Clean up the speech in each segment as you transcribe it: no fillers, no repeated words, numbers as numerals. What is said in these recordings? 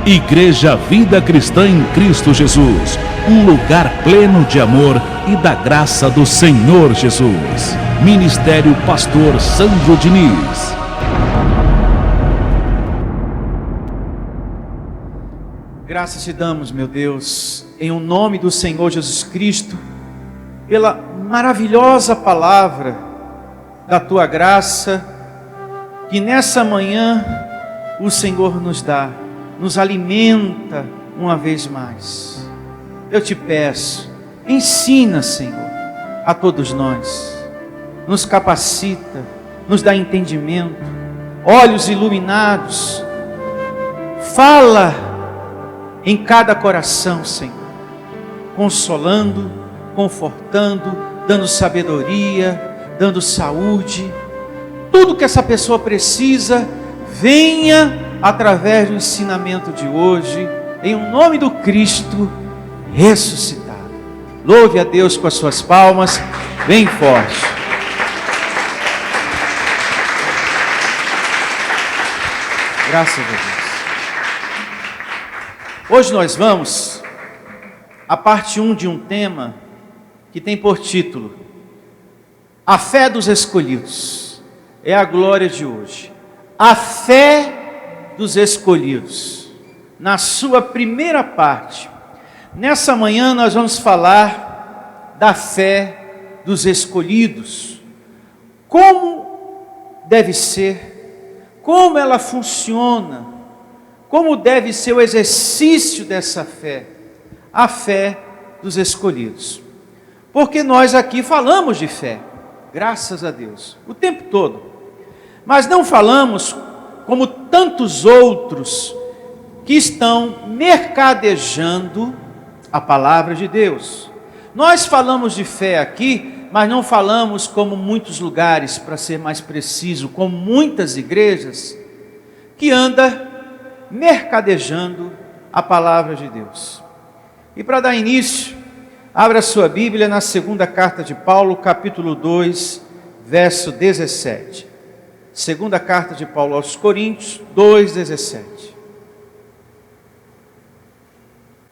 Igreja Vida Cristã em Cristo Jesus, um lugar pleno de amor e da graça do Senhor Jesus. Ministério Pastor Sandro Diniz. Graças te damos, meu Deus, em o nome do Senhor Jesus Cristo, pela maravilhosa palavra da tua graça, que nessa manhã o Senhor nos dá, nos alimenta uma vez mais. Eu te peço, ensina, Senhor, a todos nós, nos capacita, nos dá entendimento, olhos iluminados, fala em cada coração, Senhor, consolando, confortando, dando sabedoria, dando saúde, tudo que essa pessoa precisa, venha através do ensinamento de hoje, em o nome do Cristo ressuscitado. Louve a Deus com as suas palmas, bem forte. Graças a Deus. Hoje nós vamos a parte 1 de um tema que tem por título A Fé dos Escolhidos. É a glória de hoje. A fé dos escolhidos. Na sua primeira parte, nessa manhã nós vamos falar da fé dos escolhidos. Como deve ser, como ela funciona, como deve ser o exercício dessa fé, a fé dos escolhidos. Porque nós aqui falamos de fé, graças a Deus, o tempo todo, mas não falamos como tantos outros que estão mercadejando a palavra de Deus. Nós falamos de fé aqui, mas não falamos como muitos lugares, para ser mais preciso, como muitas igrejas que andam mercadejando a palavra de Deus. E para dar início, abra sua Bíblia na segunda carta de Paulo, capítulo 2, verso 17. Segunda carta de Paulo aos Coríntios, 2,17.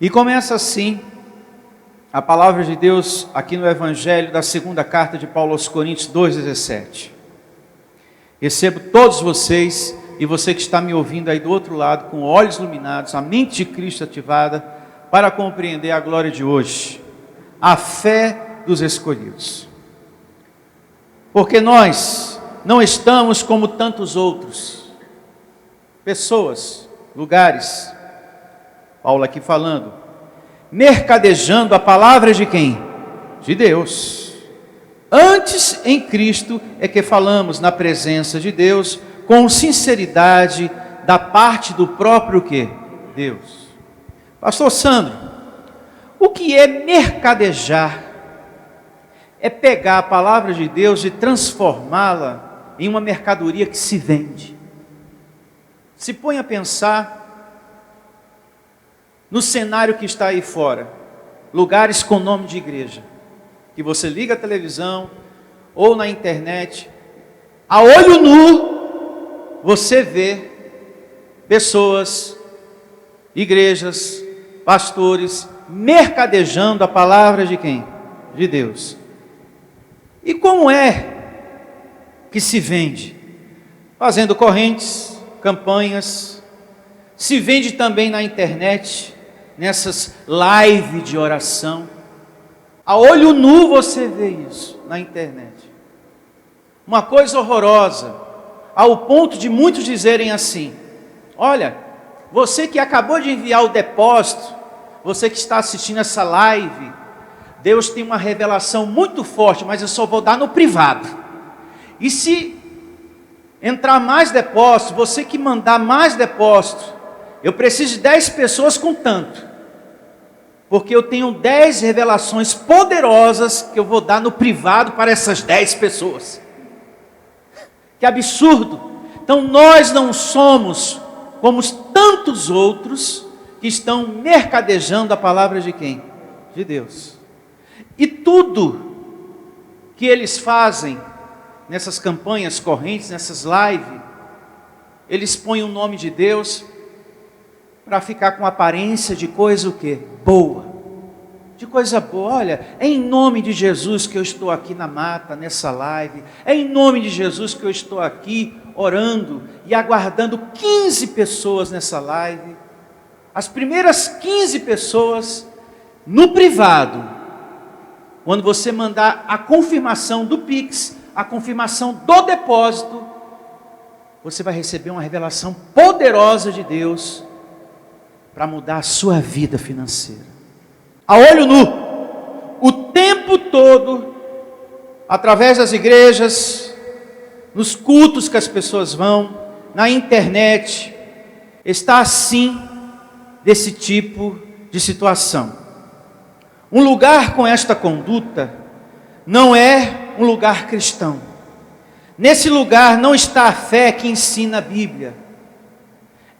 E começa assim a palavra de Deus aqui no Evangelho da segunda carta de Paulo aos Coríntios, 2,17. Recebo todos vocês e você que está me ouvindo aí do outro lado, com olhos iluminados, a mente de Cristo ativada, para compreender a glória de hoje, a fé dos escolhidos. Porque nós não estamos como tantos outros, pessoas, lugares, Paulo aqui falando, mercadejando a palavra de quem? De Deus. Antes em Cristo é que falamos na presença de Deus, com sinceridade, da parte do próprio quê? Deus. Pastor Sandro, o que é mercadejar? É pegar a palavra de Deus e transformá-la em uma mercadoria que se vende. Se põe a pensar no cenário que está aí fora, lugares com nome de igreja, que você liga a televisão ou na internet, a olho nu, você vê pessoas, igrejas, pastores, mercadejando a palavra de quem? De Deus. E como é que se vende? Fazendo correntes, campanhas, se vende também na internet, nessas lives de oração. A olho nu você vê isso na internet. Uma coisa horrorosa, ao ponto de muitos dizerem assim: olha, você que acabou de enviar o depósito, você que está assistindo essa live, Deus tem uma revelação muito forte, mas eu só vou dar no privado. E se entrar mais depósito, você que mandar mais depósito, eu preciso de 10 pessoas com tanto, porque eu tenho 10 revelações poderosas que eu vou dar no privado para essas 10 pessoas. Que absurdo! Então nós não somos como tantos outros que estão mercadejando a palavra de quem? De Deus. E tudo que eles fazem nessas campanhas correntes, nessas lives, eles põem o nome de Deus, para ficar com aparência de coisa o quê? Boa. De coisa boa. Olha, é em nome de Jesus que eu estou aqui na mata, nessa live. É em nome de Jesus que eu estou aqui orando e aguardando 15 pessoas nessa live. As primeiras 15 pessoas no privado, quando você mandar a confirmação do Pix, a confirmação do depósito, você vai receber uma revelação poderosa de Deus para mudar a sua vida financeira. A olho nu, o tempo todo, através das igrejas, nos cultos que as pessoas vão, na internet, está assim, desse tipo de situação. Um lugar com esta conduta não é um lugar cristão. Nesse lugar não está a fé que ensina a Bíblia.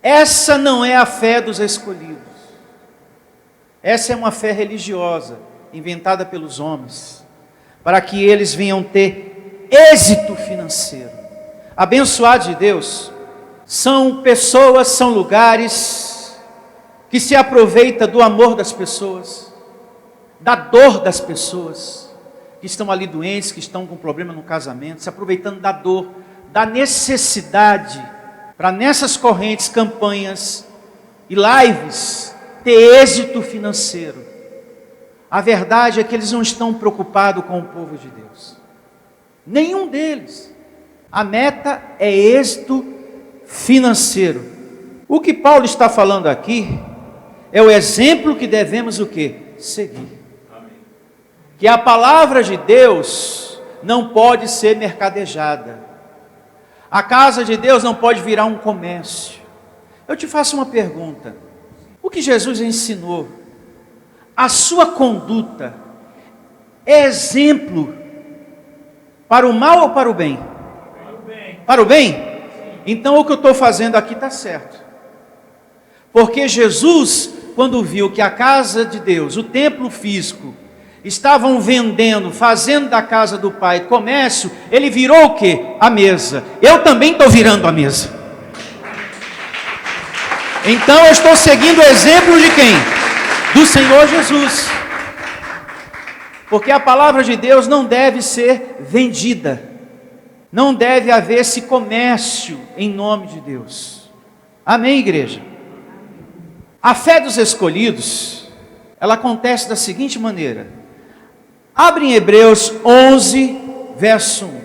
Essa não é a fé dos escolhidos. Essa é uma fé religiosa, inventada pelos homens, para que eles venham ter êxito financeiro. Abençoados de Deus, são pessoas, são lugares que se aproveita do amor das pessoas, da dor das pessoas, que estão ali doentes, que estão com problema no casamento, se aproveitando da dor, da necessidade, para nessas correntes, campanhas e lives, ter êxito financeiro. A verdade é que eles não estão preocupados com o povo de Deus. Nenhum deles. A meta é êxito financeiro. O que Paulo está falando aqui é o exemplo que devemos o quê? Seguir. Que a palavra de Deus não pode ser mercadejada. A casa de Deus não pode virar um comércio. Eu te faço uma pergunta. O que Jesus ensinou, a sua conduta, é exemplo para o mal ou para o bem? Para o bem. Para o bem? Então o que eu estou fazendo aqui está certo. Porque Jesus, quando viu que a casa de Deus, o templo físico, estavam vendendo, fazendo da casa do Pai comércio, ele virou o quê? A mesa. Eu também estou virando a mesa. Então eu estou seguindo o exemplo de quem? Do Senhor Jesus. Porque a palavra de Deus não deve ser vendida. Não deve haver esse comércio em nome de Deus. Amém, igreja? A fé dos escolhidos, ela acontece da seguinte maneira. Abre em Hebreus 11, verso 1.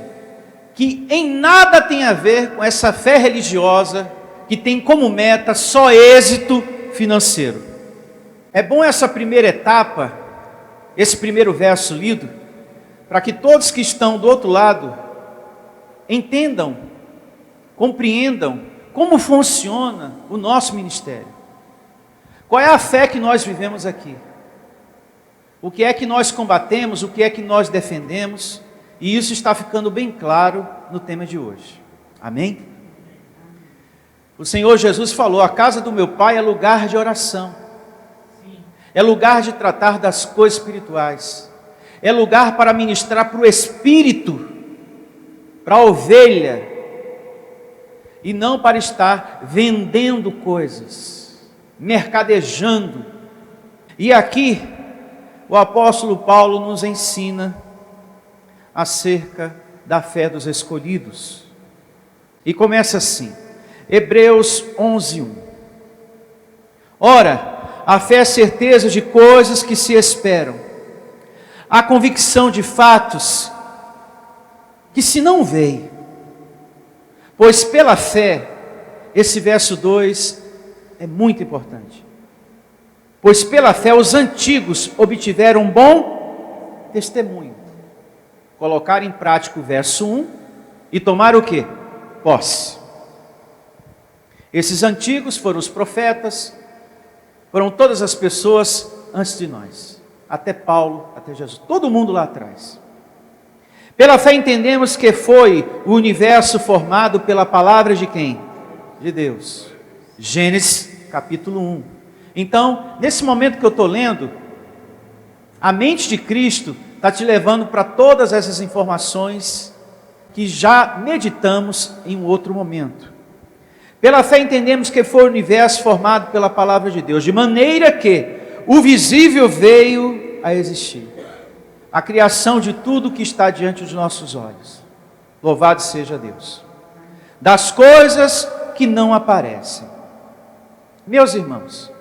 Que em nada tem a ver com essa fé religiosa, que tem como meta só êxito financeiro. É bom essa primeira etapa, esse primeiro verso lido, para que todos que estão do outro lado entendam, compreendam como funciona o nosso ministério. Qual é a fé que nós vivemos aqui? O que é que nós combatemos, o que é que nós defendemos, e isso está ficando bem claro no tema de hoje. Amém? O Senhor Jesus falou, a casa do meu Pai é lugar de oração, é lugar de tratar das coisas espirituais, é lugar para ministrar para o Espírito, para a ovelha, e não para estar vendendo coisas, mercadejando. E aqui, o apóstolo Paulo nos ensina acerca da fé dos escolhidos. E começa assim, Hebreus 11, 1. Ora, a fé é a certeza de coisas que se esperam, a convicção de fatos que se não veem. Pois pela fé, esse verso 2 é muito importante. Pois pela fé os antigos obtiveram um bom testemunho. Colocar em prática o verso 1 e tomar o quê? Posse. Esses antigos foram os profetas, foram todas as pessoas antes de nós. Até Paulo, até Jesus, todo mundo lá atrás. Pela fé entendemos que foi o universo formado pela palavra de quem? De Deus. Gênesis capítulo 1. Então, nesse momento que eu estou lendo, a mente de Cristo está te levando para todas essas informações que já meditamos em um outro momento. Pela fé entendemos que foi o universo formado pela palavra de Deus, de maneira que o visível veio a existir. A criação de tudo que está diante dos nossos olhos. Louvado seja Deus. Das coisas que não aparecem. Meus irmãos,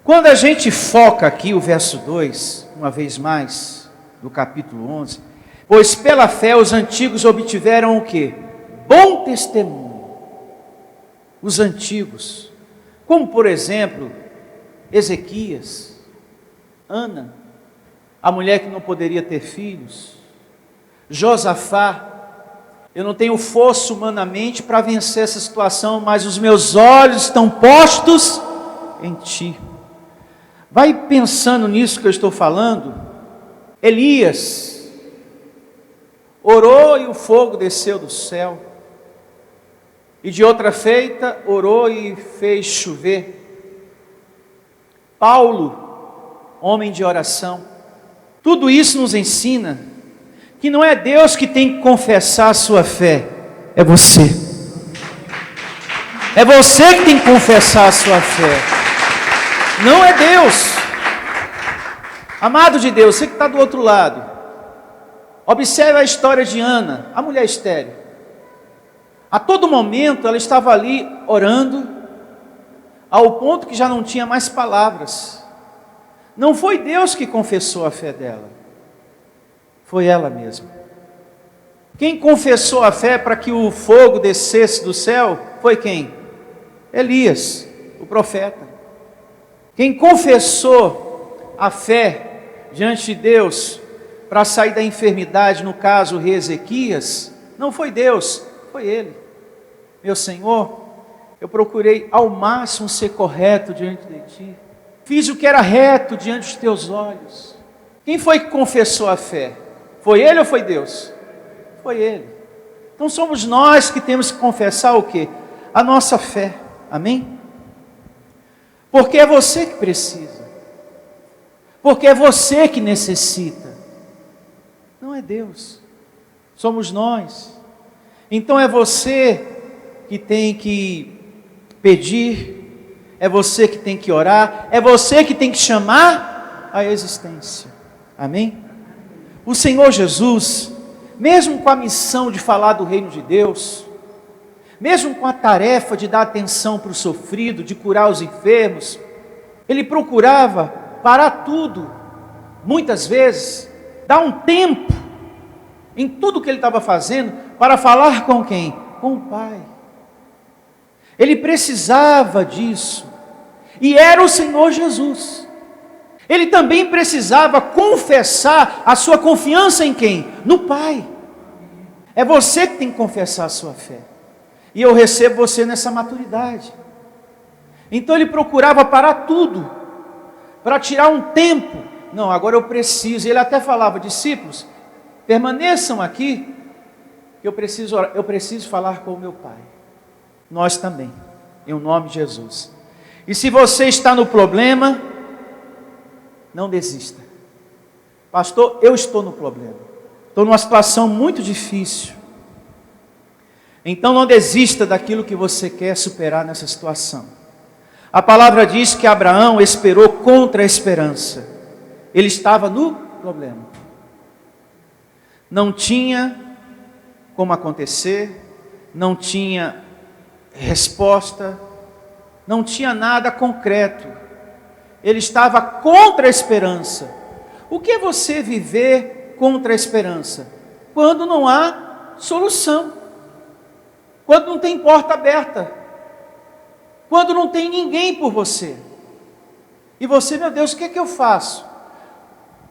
quando a gente foca aqui o verso 2, uma vez mais, do capítulo 11, pois pela fé os antigos obtiveram o quê? Bom testemunho. Os antigos, como por exemplo, Ezequias, Ana, a mulher que não poderia ter filhos, Josafá, eu não tenho força humanamente para vencer essa situação, mas os meus olhos estão postos em ti. Vai pensando nisso que eu estou falando. Elias orou e o fogo desceu do céu. E de outra feita, orou e fez chover. Paulo, homem de oração. Tudo isso nos ensina que não é Deus que tem que confessar a sua fé, é você. É você que tem que confessar a sua fé. Não é Deus. Amado de Deus, você que está do outro lado, observe a história de Ana, a mulher estéril. A todo momento ela estava ali orando, ao ponto que já não tinha mais palavras. Não foi Deus que confessou a fé dela, foi ela mesma. Quem confessou a fé para que o fogo descesse do céu foi quem? Elias, o profeta. Quem confessou a fé diante de Deus para sair da enfermidade, no caso o rei Ezequias, não foi Deus, foi ele. Meu Senhor, eu procurei ao máximo ser correto diante de ti. Fiz o que era reto diante dos teus olhos. Quem foi que confessou a fé? Foi ele ou foi Deus? Foi ele. Então somos nós que temos que confessar o quê? A nossa fé. Amém? Porque é você que precisa. Porque é você que necessita. Não é Deus. Somos nós. Então é você que tem que pedir, é você que tem que orar, é você que tem que chamar a existência. Amém? O Senhor Jesus, mesmo com a missão de falar do reino de Deus, mesmo com a tarefa de dar atenção para o sofrido, de curar os enfermos, ele procurava parar tudo, muitas vezes, dar um tempo em tudo que ele estava fazendo, para falar com quem? Com o Pai. Ele precisava disso, e era o Senhor Jesus. Ele também precisava confessar a sua confiança em quem? No Pai. É você que tem que confessar a sua fé, e eu recebo você nessa maturidade. Então ele procurava parar tudo, para tirar um tempo. Não, agora eu preciso. Ele até falava: discípulos, permaneçam aqui, que eu preciso falar com o meu Pai. Nós também, em nome de Jesus. E se você está no problema, não desista. Pastor, eu estou no problema, estou numa situação muito difícil. Então não desista daquilo que você quer superar nessa situação. A palavra diz que Abraão esperou contra a esperança. Ele estava no problema. Não tinha como acontecer, não tinha resposta, não tinha nada concreto. Ele estava contra a esperança. O que é você viver contra a esperança? Quando não há solução, quando não tem porta aberta, quando não tem ninguém por você. E você, meu Deus, o que é que eu faço?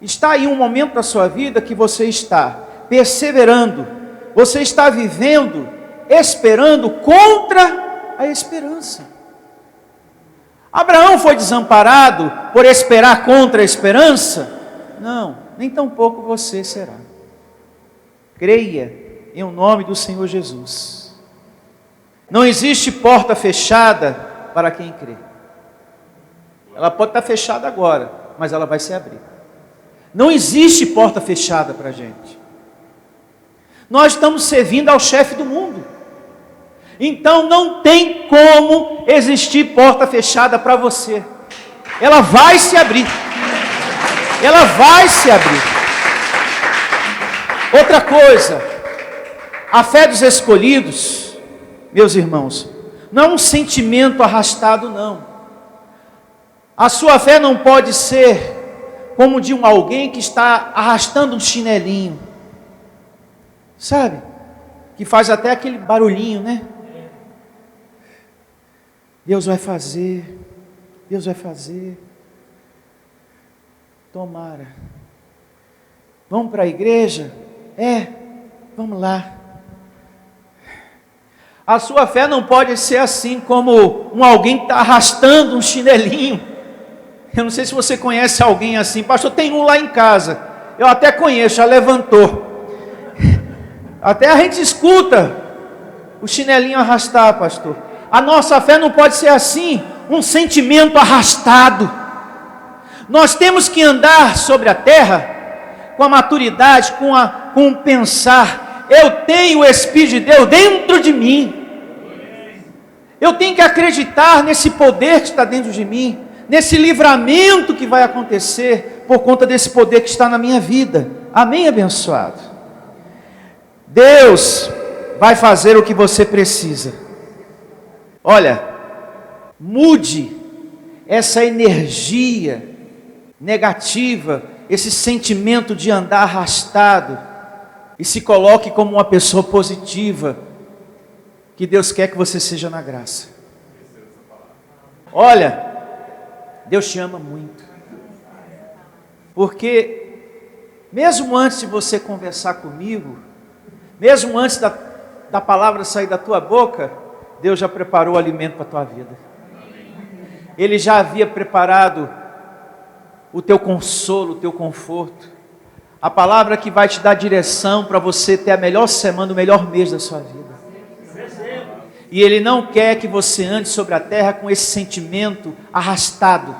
Está aí um momento da sua vida que você está perseverando, você está vivendo, esperando contra a esperança. Abraão foi desamparado por esperar contra a esperança? Não, nem tampouco você será. Creia em o nome do Senhor Jesus. Não existe porta fechada para quem crê. Ela pode estar fechada agora, mas ela vai se abrir. Não existe porta fechada para a gente. Nós estamos servindo ao chefe do mundo. Então não tem como existir porta fechada para você. Ela vai se abrir. Ela vai se abrir. Outra coisa, a fé dos escolhidos, meus irmãos, não é um sentimento arrastado, não. A sua fé não pode ser como de alguém que está arrastando um chinelinho, sabe? Que faz até aquele barulhinho, né? Deus vai fazer, Deus vai fazer. Tomara. Vamos para a igreja? Vamos lá. A sua fé não pode ser assim como alguém que está arrastando um chinelinho. Eu não sei se você conhece alguém assim. Pastor, tem um lá em casa. Eu até conheço, já levantou. Até a gente escuta o chinelinho arrastar, pastor. A nossa fé não pode ser assim, um sentimento arrastado. Nós temos que andar sobre a terra com a maturidade, com o pensar. Eu tenho o Espírito de Deus dentro de mim. Eu tenho que acreditar nesse poder que está dentro de mim, nesse livramento que vai acontecer por conta desse poder que está na minha vida. Amém, abençoado? Deus vai fazer o que você precisa. Olha, mude essa energia negativa, esse sentimento de andar arrastado, e se coloque como uma pessoa positiva, que Deus quer que você seja na graça. Olha, Deus te ama muito, porque mesmo antes de você conversar comigo, mesmo antes da palavra sair da tua boca, Deus já preparou o alimento para a tua vida. Ele já havia preparado o teu consolo, o teu conforto, a palavra que vai te dar direção para você ter a melhor semana, o melhor mês da sua vida. E Ele não quer que você ande sobre a terra com esse sentimento arrastado,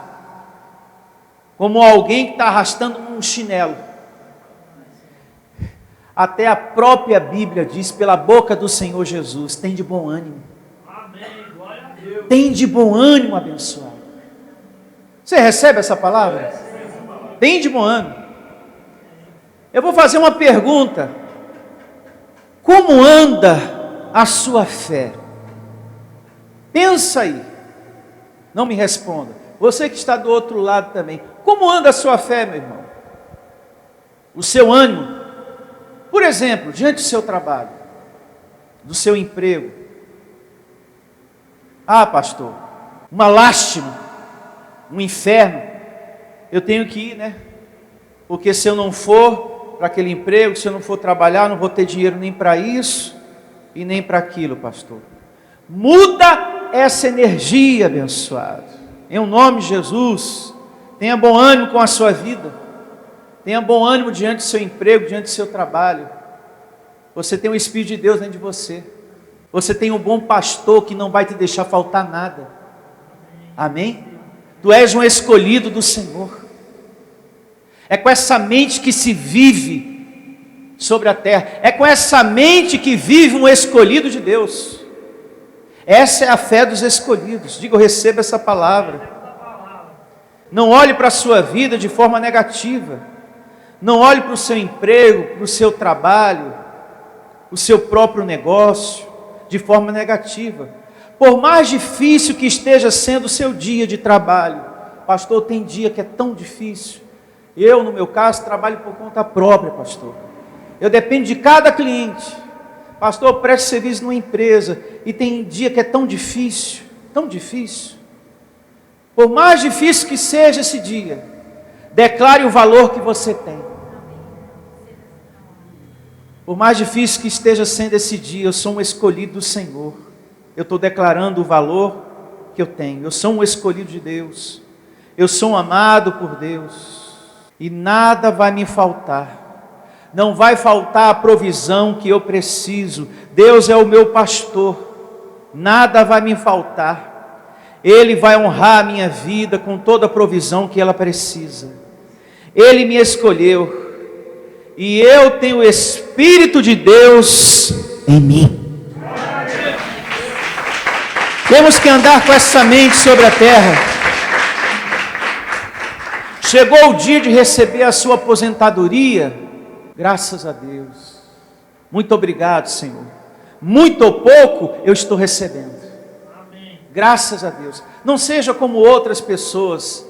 como alguém que está arrastando um chinelo. Até a própria Bíblia diz, pela boca do Senhor Jesus: tem de bom ânimo. Tem de bom ânimo, abençoado. Você recebe essa palavra? Tem de bom ânimo. Eu vou fazer uma pergunta: como anda a sua fé? Pensa aí. Não me responda. Você que está do outro lado também. Como anda a sua fé, meu irmão? O seu ânimo? Por exemplo, diante do seu trabalho, do seu emprego. Ah, pastor, uma lástima, um inferno. Eu tenho que ir, né? Porque se eu não for para aquele emprego, se eu não for trabalhar, não vou ter dinheiro nem para isso e nem para aquilo, pastor. Muda essa energia, abençoado. Em nome de Jesus. Tenha bom ânimo com a sua vida. Tenha bom ânimo diante do seu emprego, diante do seu trabalho. Você tem o Espírito de Deus dentro de você. Você tem um bom pastor que não vai te deixar faltar nada. Amém? Tu és um escolhido do Senhor. É com essa mente que se vive sobre a terra. É com essa mente que vive um escolhido de Deus. Essa é a fé dos escolhidos. Diga, eu recebo essa palavra. Não olhe para a sua vida de forma negativa. Não olhe para o seu emprego, para o seu trabalho, o seu próprio negócio de forma negativa. Por mais difícil que esteja sendo o seu dia de trabalho, pastor, tem dia que é tão difícil. Eu, no meu caso, trabalho por conta própria, pastor. Eu dependo de cada cliente. Pastor, eu presto serviço numa empresa e tem dia que é tão difícil, tão difícil. Por mais difícil que seja esse dia, declare o valor que você tem. Por mais difícil que esteja sendo esse dia, eu sou um escolhido do Senhor. Eu estou declarando o valor que eu tenho. Eu sou um escolhido de Deus. Eu sou um amado por Deus. E nada vai me faltar. Não vai faltar a provisão que eu preciso. Deus é o meu pastor. Nada vai me faltar. Ele vai honrar a minha vida com toda a provisão que ela precisa. Ele me escolheu. E eu tenho o Espírito de Deus em mim. Temos que andar com essa mente sobre a terra. Chegou o dia de receber a sua aposentadoria. Graças a Deus. Muito obrigado, Senhor. Muito ou pouco eu estou recebendo. Amém. Graças a Deus. Não seja como outras pessoas.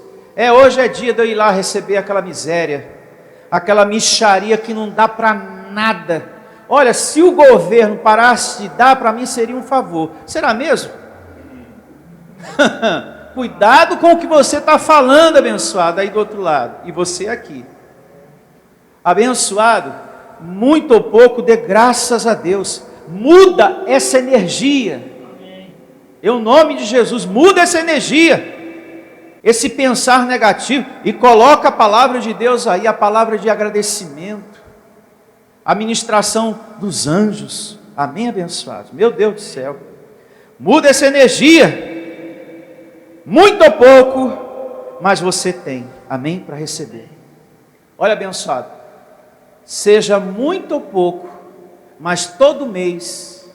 Hoje é dia de eu ir lá receber aquela miséria, aquela mixaria que não dá para nada. Olha, se o governo parasse de dar, para mim seria um favor. Será mesmo? Cuidado com o que você está falando, abençoado, aí do outro lado. E você aqui. Abençoado, muito ou pouco, dê graças a Deus. Muda essa energia. Em nome de Jesus, muda essa energia. Esse pensar negativo. E coloca a palavra de Deus aí, a palavra de agradecimento. A ministração dos anjos. Amém, abençoado? Meu Deus do céu. Muda essa energia. Muito ou pouco, mas você tem, amém, para receber. Olha, abençoado, seja muito ou pouco, mas todo mês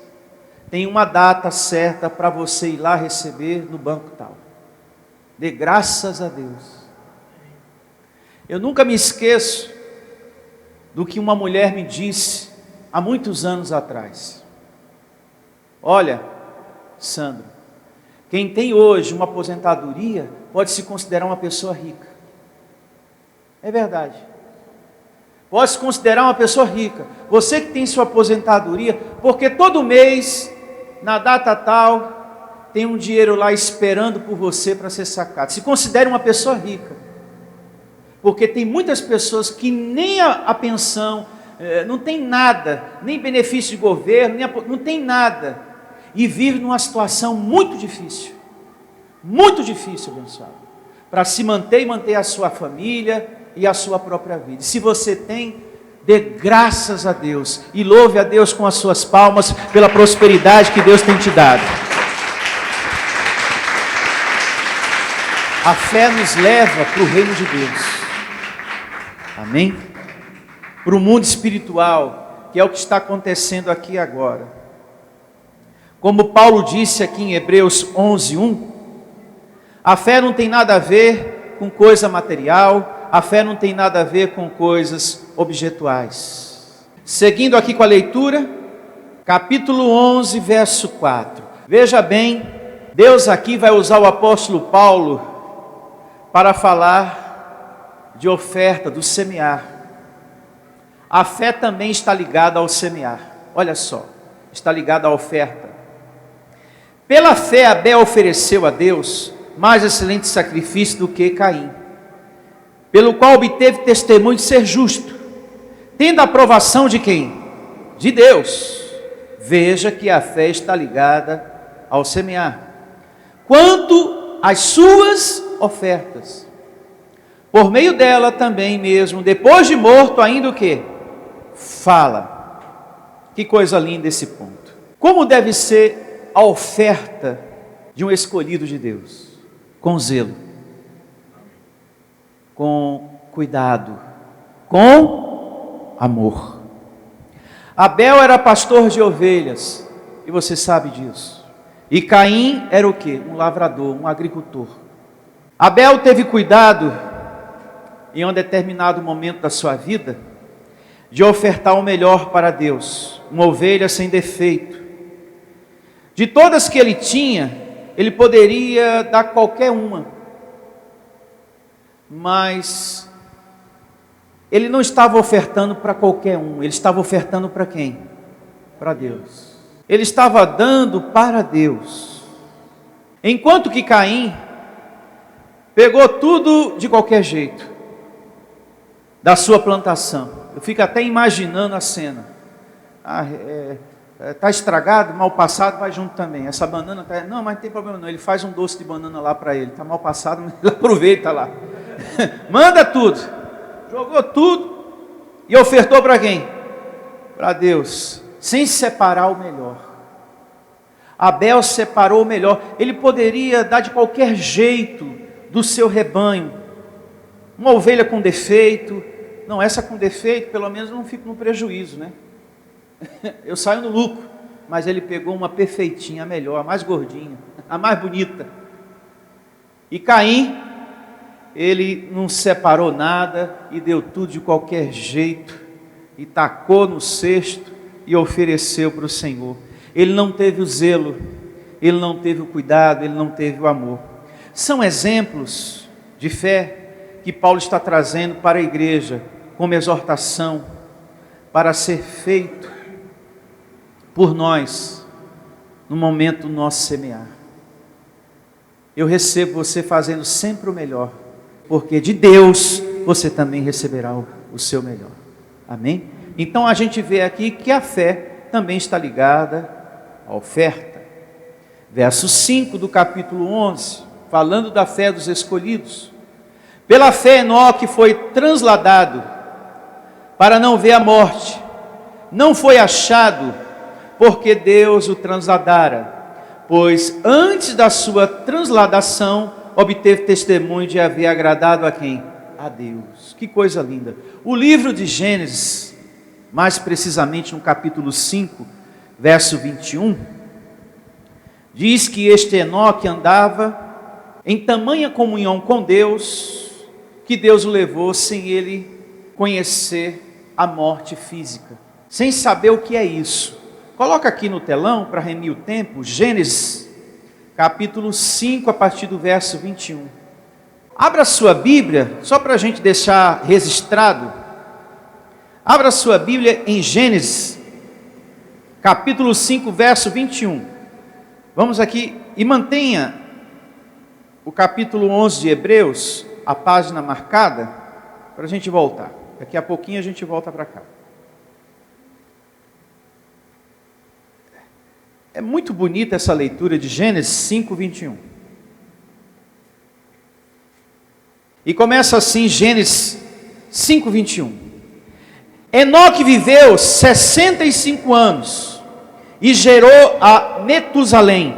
tem uma data certa para você ir lá receber no banco tal. Dê graças a Deus. Eu nunca me esqueço do que uma mulher me disse há muitos anos atrás. Olha, Sandro, quem tem hoje uma aposentadoria pode se considerar uma pessoa rica. É verdade. Pode se considerar uma pessoa rica. Você que tem sua aposentadoria, porque todo mês, na data tal, tem um dinheiro lá esperando por você para ser sacado. Se considere uma pessoa rica. Porque tem muitas pessoas que nem a pensão, não tem nada, nem benefício de governo, não tem nada. E vive numa situação muito difícil, abençoado, para se manter e manter a sua família e a sua própria vida. E se você tem, dê graças a Deus e louve a Deus com as suas palmas pela prosperidade que Deus tem te dado. A fé nos leva para o reino de Deus, amém? Para o mundo espiritual, que é o que está acontecendo aqui agora. Como Paulo disse aqui em Hebreus 11:1, a fé não tem nada a ver com coisa material, a fé não tem nada a ver com coisas objetuais. Seguindo aqui com a leitura, capítulo 11, verso 4. Veja bem, Deus aqui vai usar o apóstolo Paulo para falar de oferta, do semear. A fé também está ligada ao semear. Olha só, está ligada à oferta. Pela fé, Abel ofereceu a Deus mais excelente sacrifício do que Caim, pelo qual obteve testemunho de ser justo, tendo a aprovação de quem? De Deus. Veja que a fé está ligada ao semear. Quanto às suas ofertas, por meio dela também mesmo, depois de morto ainda o quê? Fala. Que coisa linda esse ponto. Como deve ser a oferta de um escolhido de Deus? Com zelo, com cuidado, com amor. Abel era pastor de ovelhas, e você sabe disso. E Caim era o quê? Um lavrador, um agricultor. Abel teve cuidado, em um determinado momento da sua vida, de ofertar o melhor para Deus, uma ovelha sem defeito. De todas que ele tinha, ele poderia dar qualquer uma, mas ele não estava ofertando para qualquer um, ele estava ofertando para quem? Para Deus. Ele estava dando para Deus. Enquanto que Caim pegou tudo de qualquer jeito, da sua plantação. Eu fico até imaginando a cena. Está estragado, mal passado, vai junto também. Essa banana está... Não, mas não tem problema não. Ele faz um doce de banana lá para ele. Está mal passado, mas ele aproveita lá. Manda tudo. Jogou tudo e ofertou para quem? Para Deus. Sem separar o melhor. Abel separou o melhor. Ele poderia dar de qualquer jeito do seu rebanho. Uma ovelha com defeito. Não, essa com defeito, pelo menos eu não fico no prejuízo, né? Eu saio no lucro, mas ele pegou uma perfeitinha, a melhor, a mais gordinha. a mais bonita. E Caim, ele não separou nada e deu tudo de qualquer jeito, e tacou no cesto e ofereceu para o Senhor. Ele não teve o zelo, ele não teve o cuidado, ele não teve o amor. São exemplos de fé que Paulo está trazendo para a igreja, como exortação, para ser feito por nós, no momento do nosso semear. Eu recebo você fazendo sempre o melhor, porque de Deus você também receberá o seu melhor. Amém? Então a gente vê aqui que a fé também está ligada à oferta. Verso 5 do capítulo 11, falando da fé dos escolhidos. Pela fé Enoque foi transladado para não ver a morte. Não foi achado, porque Deus o transladara, pois antes da sua transladação obteve testemunho de haver agradado a quem? A Deus. Que coisa linda. O livro de Gênesis, mais precisamente no capítulo 5, verso 21, diz que este Enoque andava em tamanha comunhão com Deus, que Deus o levou sem ele conhecer a morte física, sem saber o que é isso. Coloca aqui no telão, para remir o tempo, Gênesis, capítulo 5, a partir do verso 21. Abra sua Bíblia, só para a gente deixar registrado. Abra sua Bíblia em Gênesis, capítulo 5, verso 21. Vamos aqui, e mantenha o capítulo 11 de Hebreus, a página marcada, para a gente voltar. Daqui a pouquinho a gente volta para cá. É muito bonita essa leitura de Gênesis 5, 21. E começa assim, Gênesis 5, 21. Enoque viveu 65 anos e gerou a Metusalém.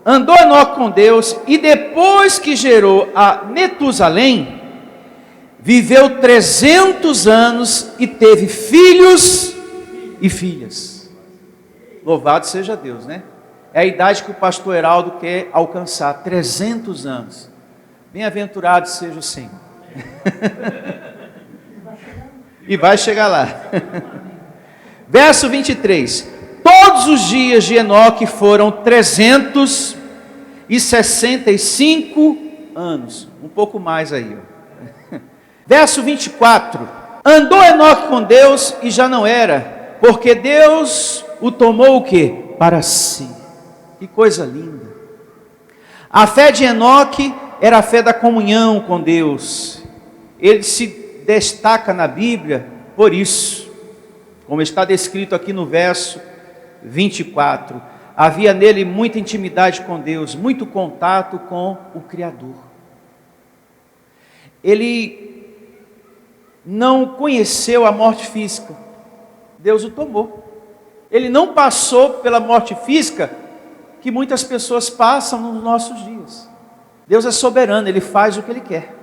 Andou Enoque com Deus, e depois que gerou a Metusalém, viveu 300 anos e teve filhos e filhas. Louvado seja Deus, né? É a idade que o pastor Heraldo quer alcançar, 300 anos. Bem-aventurado seja o Senhor. E vai chegar lá. Verso 23. Todos os dias de Enoque foram 365 anos. Um pouco mais aí, ó. Verso 24. Andou Enoque com Deus e já não era, porque Deus o tomou o quê? Para si. Que coisa linda. A fé de Enoque era a fé da comunhão com Deus. Ele se destaca na Bíblia por isso. Como está descrito aqui no verso 24. Havia nele muita intimidade com Deus, muito contato com o Criador. Ele não conheceu a morte física. Deus o tomou. Ele não passou pela morte física que muitas pessoas passam nos nossos dias. Deus é soberano, Ele faz o que Ele quer.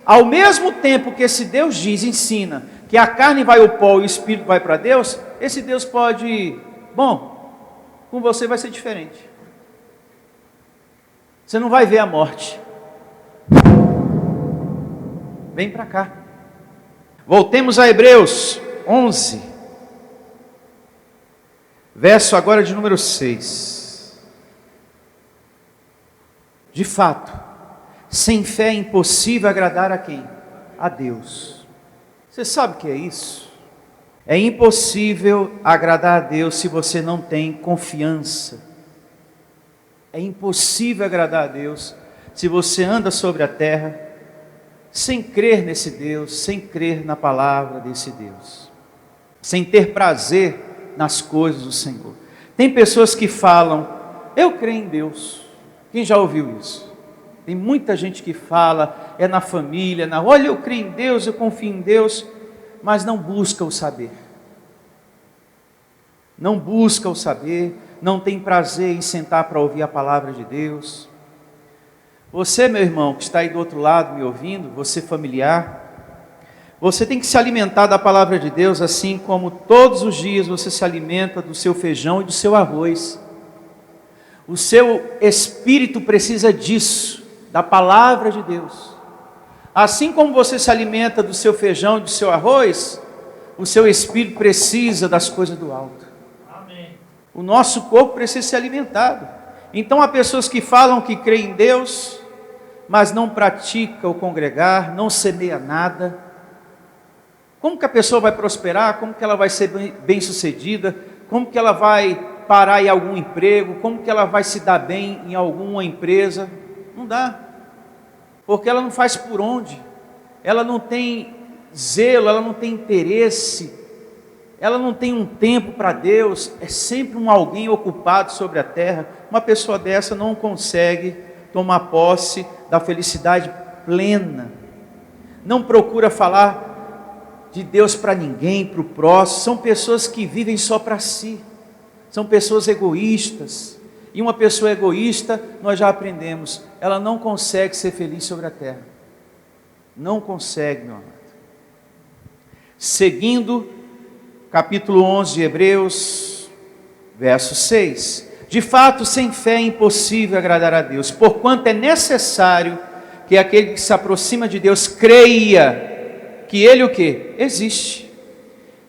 Ao mesmo tempo que esse Deus diz, ensina, que a carne vai ao pó e o espírito vai para Deus, esse Deus pode, com você vai ser diferente. Você não vai ver a morte. Vem para cá. Voltemos a Hebreus 11. Verso agora de número 6. De fato, sem fé é impossível agradar a quem? A Deus. Você sabe o que é isso? É impossível agradar a Deus se você não tem confiança. É impossível agradar a Deus se você anda sobre a terra sem crer nesse Deus, sem crer na palavra desse Deus, sem ter prazer nas coisas do Senhor. Tem pessoas que falam, eu creio em Deus. Quem já ouviu isso? Tem muita gente que fala, é na família, olha, eu creio em Deus, eu confio em Deus, mas não busca o saber. Não busca o saber, não tem prazer em sentar para ouvir a palavra de Deus. Você, meu irmão, que está aí do outro lado me ouvindo, você familiar, você tem que se alimentar da palavra de Deus, assim como todos os dias você se alimenta do seu feijão e do seu arroz. O seu espírito precisa disso, da palavra de Deus. Assim como você se alimenta do seu feijão e do seu arroz, o seu espírito precisa das coisas do alto. Amém. O nosso corpo precisa ser alimentado. Então há pessoas que falam que creem em Deus, mas não pratica o congregar, não semeia nada. Como que a pessoa vai prosperar? Como que ela vai ser bem-sucedida? Como que ela vai parar em algum emprego? Como que ela vai se dar bem em alguma empresa? Não dá, porque ela não faz por onde, ela não tem zelo, ela não tem interesse, ela não tem um tempo para Deus, é sempre um alguém ocupado sobre a terra. Uma pessoa dessa não consegue tomar posse da felicidade plena, não procura falar de Deus para ninguém, para o próximo. São pessoas que vivem só para si, são pessoas egoístas, e uma pessoa egoísta, nós já aprendemos, ela não consegue ser feliz sobre a terra, não consegue, meu amado. Seguindo, capítulo 11 de Hebreus, verso 6, de fato, sem fé é impossível agradar a Deus, porquanto é necessário que aquele que se aproxima de Deus creia que Ele o quê? Existe,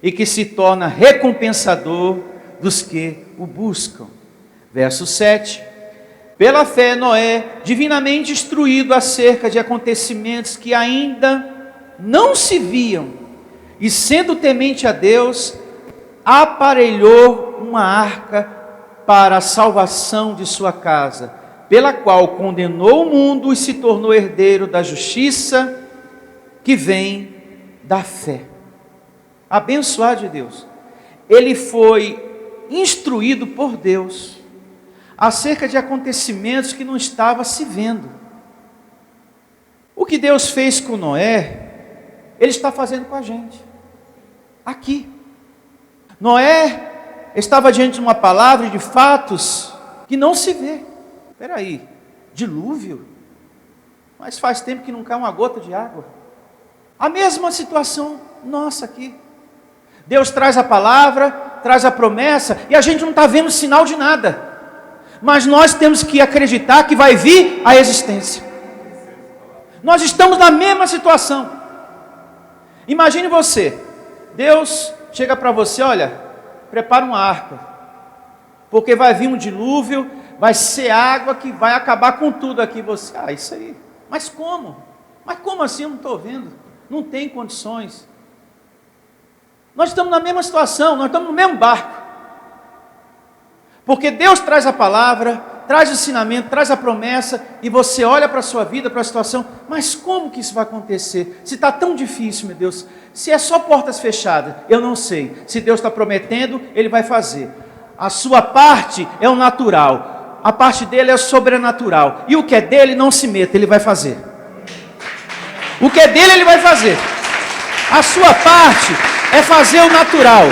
e que se torna recompensador dos que o buscam. Verso 7, pela fé Noé, divinamente instruído acerca de acontecimentos que ainda não se viam, e sendo temente a Deus, aparelhou uma arca para a salvação de sua casa, pela qual condenou o mundo e se tornou herdeiro da justiça que vem da fé. Abençoado de Deus, ele foi instruído por Deus acerca de acontecimentos que não estava se vendo. O que Deus fez com Noé, Ele está fazendo com a gente, aqui. Noé estava diante de uma palavra de fatos que não se vê. Espera aí, dilúvio? Mas faz tempo que não cai uma gota de água. A mesma situação nossa aqui. Deus traz a palavra, traz a promessa, e a gente não está vendo sinal de nada. Mas nós temos que acreditar que vai vir a existência. Nós estamos na mesma situação. Imagine você, Deus chega para você, olha, prepara uma arca, porque vai vir um dilúvio, vai ser água que vai acabar com tudo aqui. Você, isso aí, mas como? Mas como assim? Eu não estou vendo, não tem condições. Nós estamos na mesma situação, nós estamos no mesmo barco. Porque Deus traz a palavra, traz o ensinamento, traz a promessa, e você olha para a sua vida, para a situação, mas como que isso vai acontecer? Se está tão difícil, meu Deus, se é só portas fechadas, eu não sei. Se Deus está prometendo, Ele vai fazer. A sua parte é o natural, a parte dele é o sobrenatural, e o que é dele não se meta, Ele vai fazer. O que é dele, Ele vai fazer. A sua parte é fazer o natural,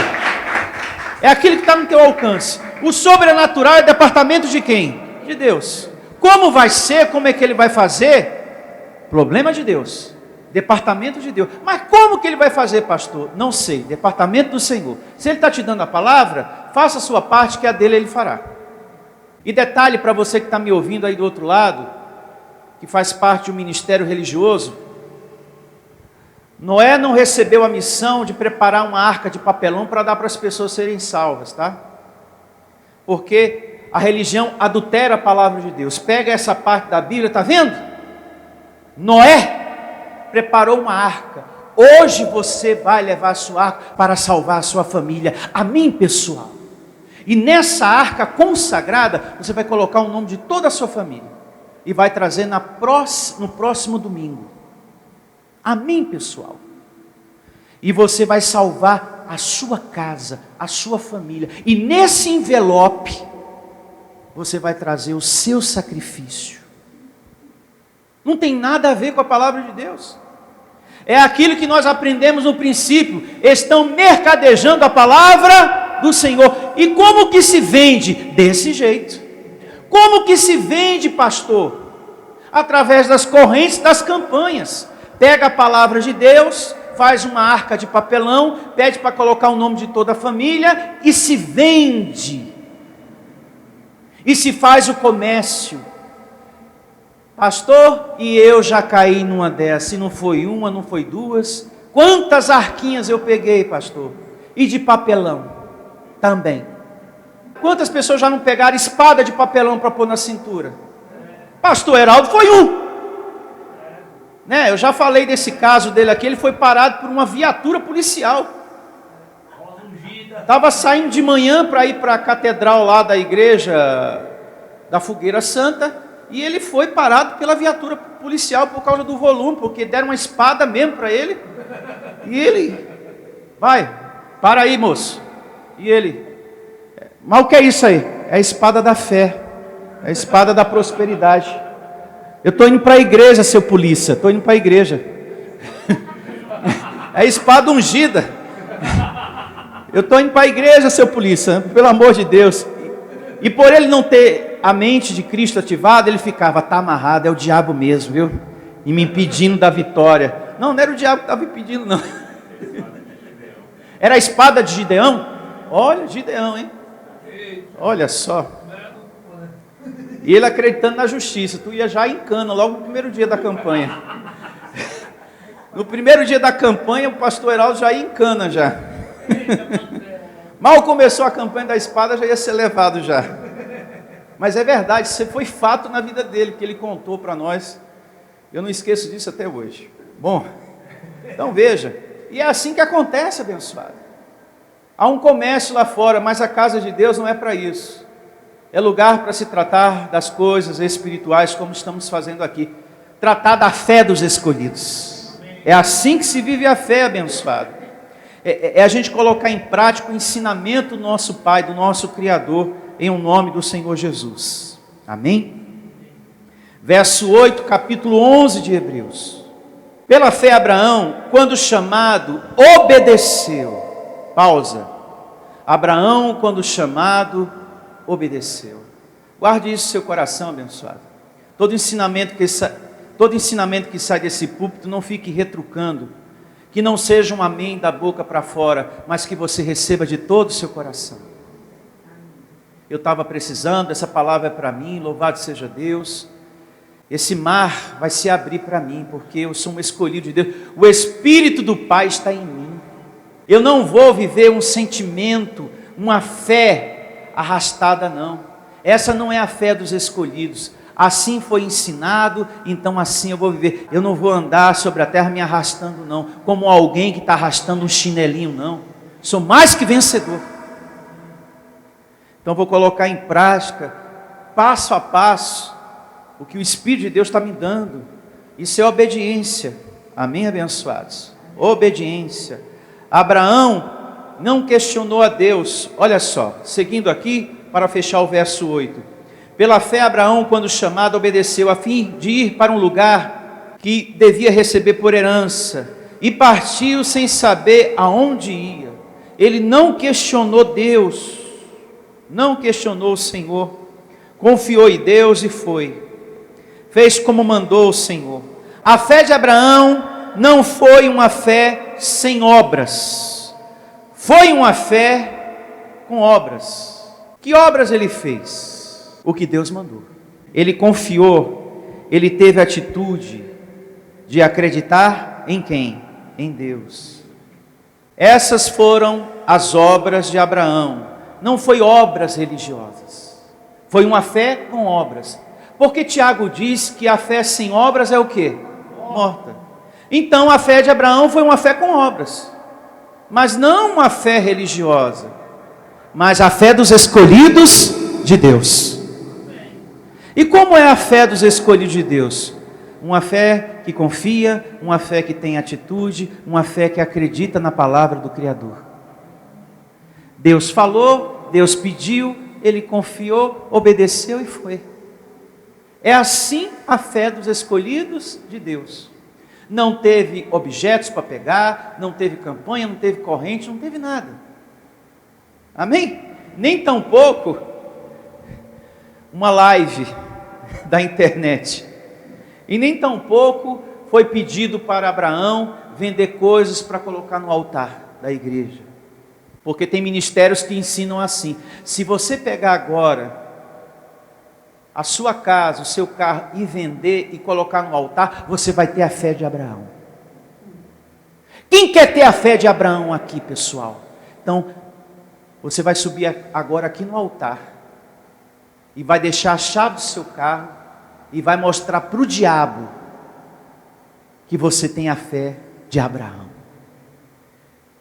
é aquilo que está no teu alcance. O sobrenatural é departamento de quem? De Deus. Como vai ser, como é que Ele vai fazer? Problema de Deus, departamento de Deus. Mas como que Ele vai fazer, pastor? Não sei, departamento do Senhor. Se Ele está te dando a palavra, faça a sua parte, que a dele Ele fará. E detalhe para você que está me ouvindo aí do outro lado, que faz parte do ministério religioso, Noé não recebeu a missão de preparar uma arca de papelão para dar para as pessoas serem salvas, tá? Porque a religião adultera a palavra de Deus. Pega essa parte da Bíblia, está vendo? Noé preparou uma arca. Hoje você vai levar a sua arca para salvar a sua família, a mim pessoal. E nessa arca consagrada, você vai colocar o nome de toda a sua família. E vai trazer no próximo domingo. A mim pessoal. E você vai salvar a sua casa, a sua família. E nesse envelope, você vai trazer o seu sacrifício. Não tem nada a ver com a palavra de Deus. É aquilo que nós aprendemos no princípio. Estão mercadejando a palavra do Senhor. E como que se vende? Desse jeito. Como que se vende, pastor? Através das correntes das campanhas. Pega a palavra de Deus, faz uma arca de papelão, pede para colocar o nome de toda a família e se vende. e se faz o comércio. Pastor, e eu já caí numa dessas, e não foi uma, não foi duas. Quantas arquinhas eu peguei, pastor? E de papelão também. Quantas pessoas já não pegaram espada de papelão para pôr na cintura? Pastor Heraldo foi um. Né? Eu já falei desse caso dele aqui, ele foi parado por uma viatura policial. Estava saindo de manhã para ir para a catedral lá da igreja da Fogueira Santa, e ele foi parado pela viatura policial por causa do volume, porque deram uma espada mesmo para ele, e ele, vai, para aí moço, e ele, mas o que é isso aí? É a espada da fé, é a espada da prosperidade. Eu estou indo para a igreja, seu polícia, estou indo para a igreja. É a espada ungida. Eu estou indo para a igreja, seu polícia, pelo amor de Deus. E por ele não ter a mente de Cristo ativada, ele ficava, está amarrado, é o diabo mesmo, viu? E me impedindo da vitória. Não, não era o diabo que estava me impedindo, não. Era a espada de Gideão? Olha, Gideão, hein? Olha só. E ele acreditando na justiça, tu ia já em cana, logo no primeiro dia da campanha. No primeiro dia da campanha, o pastor Heraldo já ia em cana já. Mal começou a campanha da espada, já ia ser levado já. Mas é verdade, isso foi fato na vida dele, que ele contou para nós. Eu não esqueço disso até hoje. Bom, então veja, e é assim que acontece, abençoado. Há um comércio lá fora, mas a casa de Deus não é para isso. É lugar para se tratar das coisas espirituais, como estamos fazendo aqui. Tratar da fé dos escolhidos. É assim que se vive a fé, abençoado. É a gente colocar em prática o ensinamento do nosso Pai, do nosso Criador, em o nome do Senhor Jesus. Amém? Verso 8, capítulo 11 de Hebreus. Pela fé Abraão, quando chamado, obedeceu. Pausa. Abraão, quando chamado, obedeceu. Guarde isso no seu coração, abençoado. Todo ensinamento que sai desse púlpito, não fique retrucando. Que não seja um amém da boca para fora, mas que você receba de todo o seu coração. Eu estava precisando, essa palavra é para mim, louvado seja Deus. Esse mar vai se abrir para mim, porque eu sou um escolhido de Deus. O Espírito do Pai está em mim. Eu não vou viver um sentimento, uma fé arrastada, não. Essa não é a fé dos escolhidos. Assim foi ensinado, então assim eu vou viver. Eu não vou andar sobre a terra me arrastando, não, como alguém que está arrastando um chinelinho, não. Sou mais que vencedor. Então vou colocar em prática, passo a passo, o que o Espírito de Deus está me dando. Isso é obediência. Amém, abençoados? Obediência. Abraão não questionou a Deus. Olha só, seguindo aqui, para fechar o verso 8. Pela fé Abraão, quando chamado, obedeceu a fim de ir para um lugar que devia receber por herança, e partiu sem saber aonde ia. Ele não questionou Deus, não questionou o Senhor, confiou em Deus e foi. Fez como mandou o Senhor. A fé de Abraão não foi uma fé sem obras, foi uma fé com obras. Que obras ele fez? O que Deus mandou. Ele confiou, ele teve a atitude de acreditar em quem? Em Deus. Essas foram as obras de Abraão. Não foi obras religiosas, foi uma fé com obras. Porque Tiago diz que a fé sem obras é o quê? Morta. Então a fé de Abraão foi uma fé com obras, mas não uma fé religiosa, mas a fé dos escolhidos de Deus. E como é a fé dos escolhidos de Deus? Uma fé que confia, uma fé que tem atitude, uma fé que acredita na palavra do Criador. Deus falou, Deus pediu, ele confiou, obedeceu e foi. É assim a fé dos escolhidos de Deus. Não teve objetos para pegar, não teve campanha, não teve corrente, não teve nada. Amém? Nem tampouco uma live da internet. E nem tampouco foi pedido para Abraão vender coisas para colocar no altar da igreja. Porque tem ministérios que ensinam assim. Se você pegar agora a sua casa, o seu carro e vender e colocar no altar, você vai ter a fé de Abraão. Quem quer ter a fé de Abraão aqui, pessoal? Então, você vai subir agora aqui no altar e vai deixar a chave do seu carro e vai mostrar para o diabo que você tem a fé de Abraão.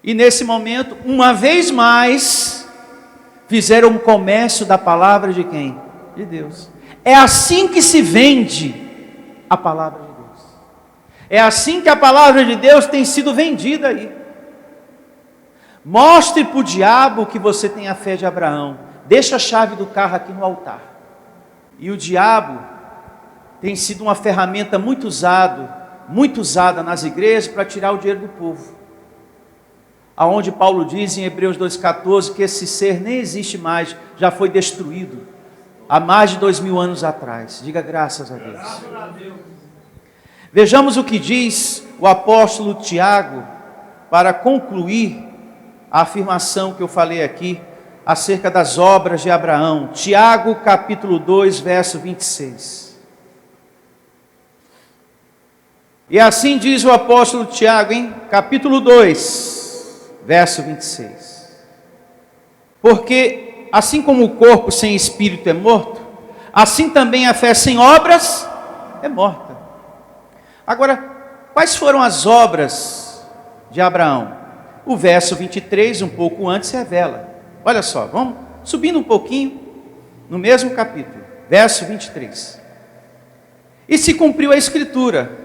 E nesse momento, uma vez mais, fizeram um comércio da palavra de quem? De Deus. É assim que se vende a palavra de Deus. É assim que a palavra de Deus tem sido vendida aí. Mostre para o diabo que você tem a fé de Abraão. Deixa a chave do carro aqui no altar. E o diabo tem sido uma ferramenta muito usada nas igrejas para tirar o dinheiro do povo. Aonde Paulo diz em Hebreus 2,14 que esse ser nem existe mais, já foi destruído há mais de 2000 anos atrás. Diga graças a Deus. Vejamos o que diz o apóstolo Tiago para concluir a afirmação que eu falei aqui acerca das obras de Abraão. Tiago capítulo 2, verso 26. E assim diz o apóstolo Tiago, capítulo 2, verso 26. Porque assim como o corpo sem espírito é morto, assim também a fé sem obras é morta. Agora, quais foram as obras de Abraão? O verso 23, um pouco antes, revela. Olha só, vamos subindo um pouquinho, no mesmo capítulo, verso 23. E se cumpriu a escritura,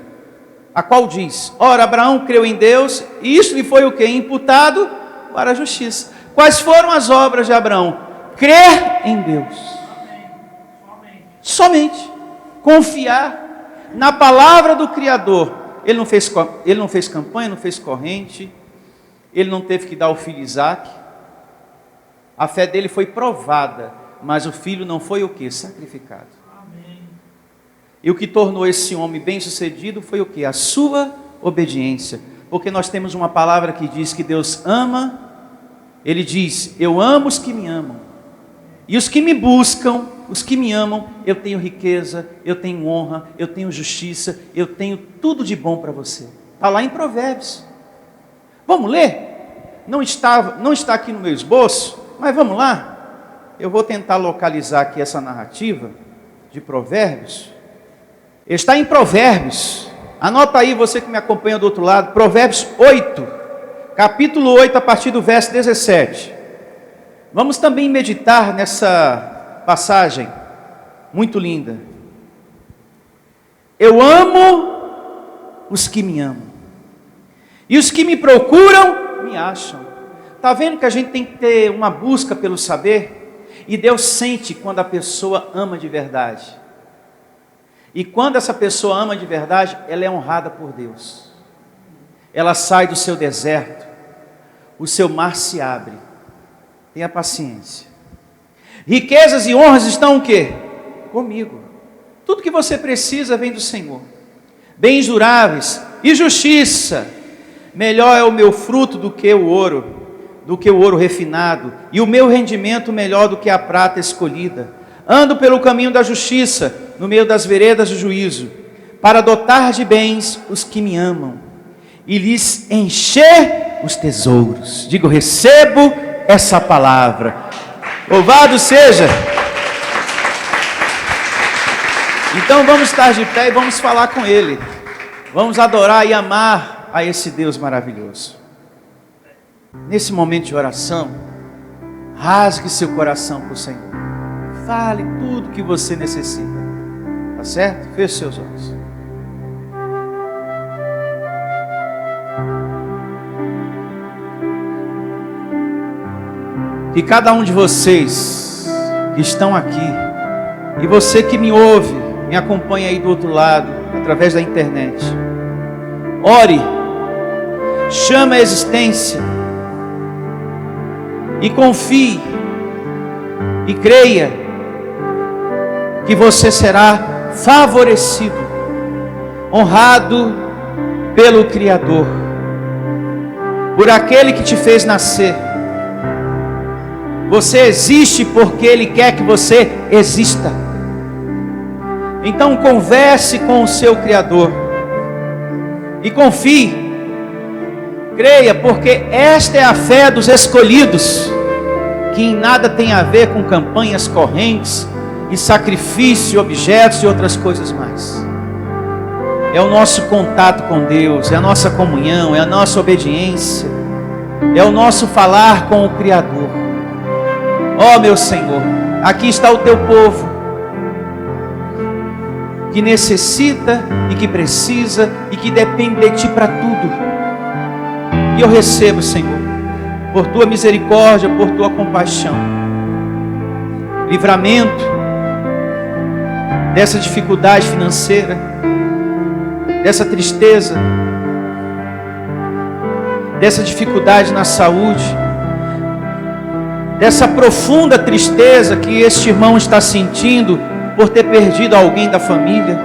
a qual diz: ora, Abraão creu em Deus, e isso lhe foi o que? Imputado para a justiça. Quais foram as obras de Abraão? Crer em Deus. Somente. Confiar na palavra do Criador. Ele não fez campanha, não fez corrente, ele não teve que dar o filho Isaque. A fé dele foi provada, mas o filho não foi o que? Sacrificado. E o que tornou esse homem bem-sucedido foi o que? A sua obediência. Porque nós temos uma palavra que diz que Deus ama. Ele diz: eu amo os que me amam. E os que me buscam, os que me amam, eu tenho riqueza, eu tenho honra, eu tenho justiça, eu tenho tudo de bom para você. Está lá em Provérbios. Vamos ler? Não está aqui no meu esboço, mas vamos lá. Eu vou tentar localizar aqui essa narrativa de Provérbios. Está em Provérbios, anota aí você que me acompanha do outro lado, Provérbios 8, capítulo 8, a partir do verso 17. Vamos também meditar nessa passagem, muito linda. Eu amo os que me amam, e os que me procuram, me acham. Está vendo que a gente tem que ter uma busca pelo saber? E Deus sente quando a pessoa ama de verdade. E quando essa pessoa ama de verdade, ela é honrada por Deus. Ela sai do seu deserto, o seu mar se abre. Tenha paciência. Riquezas e honras estão o quê? Comigo. Tudo que você precisa vem do Senhor. Bens duráveis e justiça. Melhor é o meu fruto do que o ouro refinado. E o meu rendimento melhor do que a prata escolhida. Ando pelo caminho da justiça, no meio das veredas do juízo, para dotar de bens os que me amam, e lhes encher os tesouros. Digo, recebo essa palavra. Louvado seja. Então vamos estar de pé e vamos falar com Ele. Vamos adorar e amar a esse Deus maravilhoso. Nesse momento de oração, rasgue seu coração para o Senhor. Fale tudo que você necessita. Tá certo? Feche seus olhos. Que cada um de vocês que estão aqui, e você que me ouve, me acompanha aí do outro lado, através da internet, ore, chame a existência, e confie, e creia, que você será favorecido, honrado pelo Criador, por aquele que te fez nascer. Você existe porque Ele quer que você exista. Então converse com o seu Criador e confie, creia, porque esta é a fé dos escolhidos, que em nada tem a ver com campanhas correntes e sacrifício, objetos e outras coisas mais. É o nosso contato com Deus, é a nossa comunhão, é a nossa obediência, é o nosso falar com o Criador. Ó meu Senhor, aqui está o teu povo, que necessita e que precisa e que depende de Ti para tudo. E eu recebo, Senhor, por Tua misericórdia, por Tua compaixão, livramento dessa dificuldade financeira, dessa tristeza, dessa dificuldade na saúde, dessa profunda tristeza que este irmão está sentindo por ter perdido alguém da família.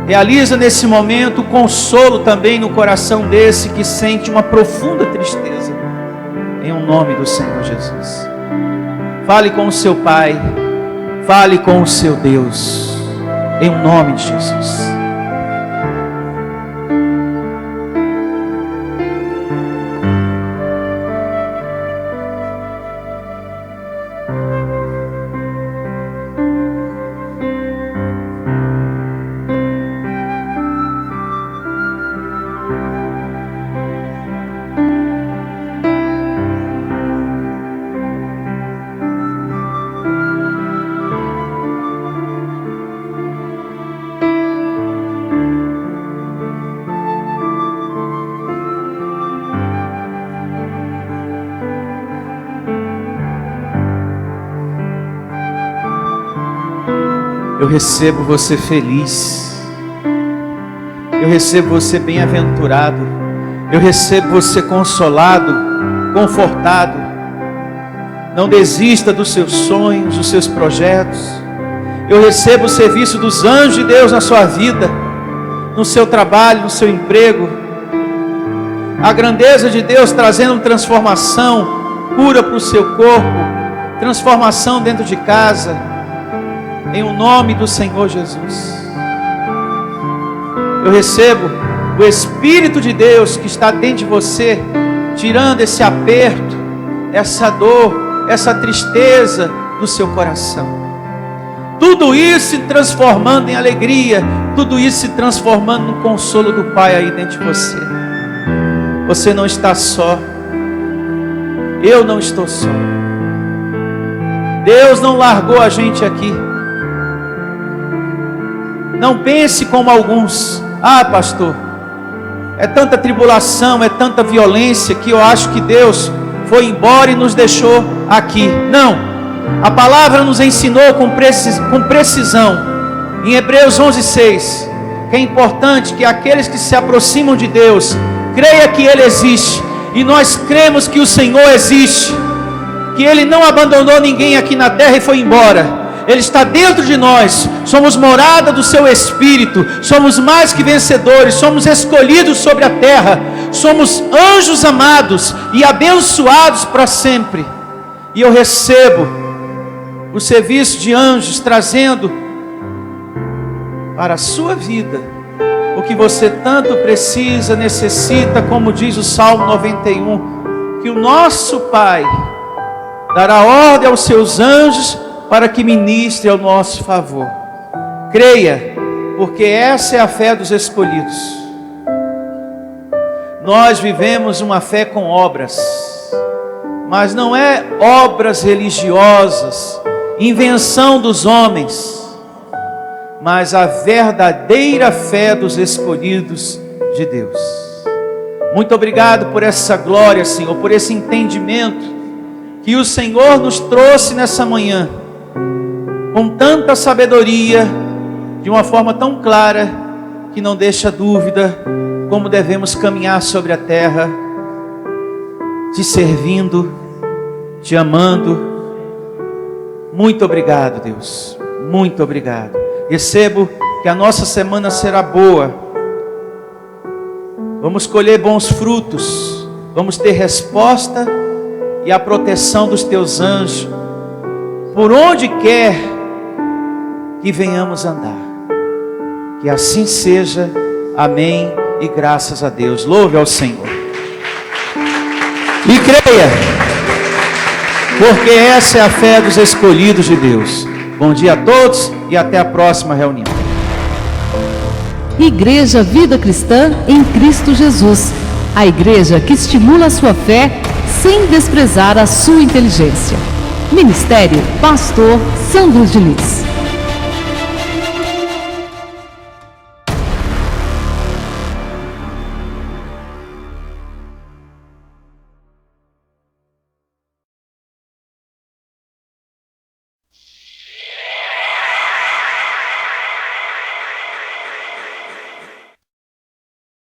Realiza nesse momento o consolo também no coração desse que sente uma profunda tristeza, em nome do Senhor Jesus. Fale com o seu Pai, fale com o seu Deus, em nome de Jesus. Eu recebo você feliz, eu recebo você bem-aventurado, eu recebo você consolado, confortado. Não desista dos seus sonhos, dos seus projetos. Eu recebo o serviço dos anjos de Deus na sua vida, no seu trabalho, no seu emprego. A grandeza de Deus trazendo transformação, cura para o seu corpo, transformação dentro de casa, em o nome do Senhor Jesus. Eu recebo o Espírito de Deus que está dentro de você, tirando esse aperto, essa dor, essa tristeza do seu coração. Tudo isso se transformando em alegria, tudo isso se transformando no consolo do Pai aí dentro de você. Você não está só, eu não estou só. Deus não largou a gente aqui. Não pense como alguns: ah, pastor, é tanta tribulação, é tanta violência, que eu acho que Deus foi embora e nos deixou aqui. Não, a palavra nos ensinou com precisão, em Hebreus 11:6, que é importante que aqueles que se aproximam de Deus, creia que Ele existe, e nós cremos que o Senhor existe, que Ele não abandonou ninguém aqui na terra e foi embora. Ele está dentro de nós, somos morada do seu Espírito, somos mais que vencedores, somos escolhidos sobre a terra, somos anjos amados e abençoados para sempre. E eu recebo o serviço de anjos trazendo para a sua vida o que você tanto precisa, necessita, como diz o Salmo 91, que o nosso Pai dará ordem aos seus anjos para que ministre ao nosso favor. Creia, porque essa é a fé dos escolhidos. Nós vivemos uma fé com obras, mas não é obras religiosas, invenção dos homens, mas a verdadeira fé dos escolhidos de Deus. Muito obrigado por essa glória, Senhor, por esse entendimento que o Senhor nos trouxe nessa manhã, com tanta sabedoria, de uma forma tão clara, que não deixa dúvida como devemos caminhar sobre a terra, te servindo, te amando. Muito obrigado, Deus, muito obrigado. Recebo que a nossa semana será boa, vamos colher bons frutos, vamos ter resposta e a proteção dos teus anjos, por onde quer que venhamos andar. Que assim seja. Amém e graças a Deus. Louve ao Senhor. E creia, porque essa é a fé dos escolhidos de Deus. Bom dia a todos e até a próxima reunião. Igreja Vida Cristã em Cristo Jesus. A igreja que estimula a sua fé sem desprezar a sua inteligência. Ministério Pastor Sandro Diniz.